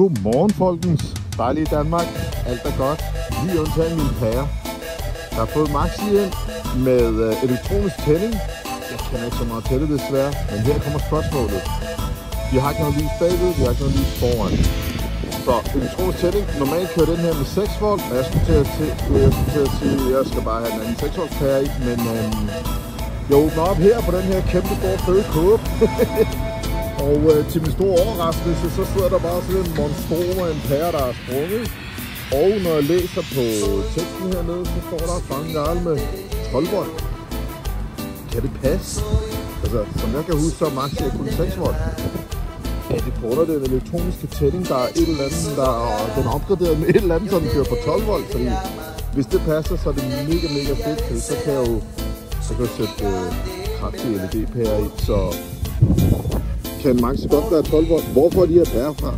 Godmorgen folkens, dejlige Danmark, alt er godt, lige undtagen min pære. Jeg har fået Maxi ind med elektronisk tænding. Jeg kender ikke så meget til det desværre, men her kommer spørgsmålet. Vi har ikke noget lys bagved, vi har ikke noget lys foran. Så elektronisk tænding, normalt kører den her med 6 volt, og jeg skulle til at sige, at jeg skal bare have en anden 6 volts pære i, men jeg åbner op her på den her kæmpe store fede kåbe. Og til min store overraskelse, så sidder der bare sådan en monstrum af en pære, der er sprunget. Og når jeg læser på teksten hernede, så står der fanget garl med 12 volt. Kan det passe? Altså, som jeg kan huske, så er Maxi kun 6 volt. Ja, det på grund af den elektroniske tænding, der er et eller andet, den er opgraderet med et eller andet, så den kører på 12 volt. Fordi hvis det passer, så er det mega fedt. Så kan jeg jo sætte kraftige LED-pærer i, så kan Maxi godt være 12 volt. Hvor får de her pærer fra?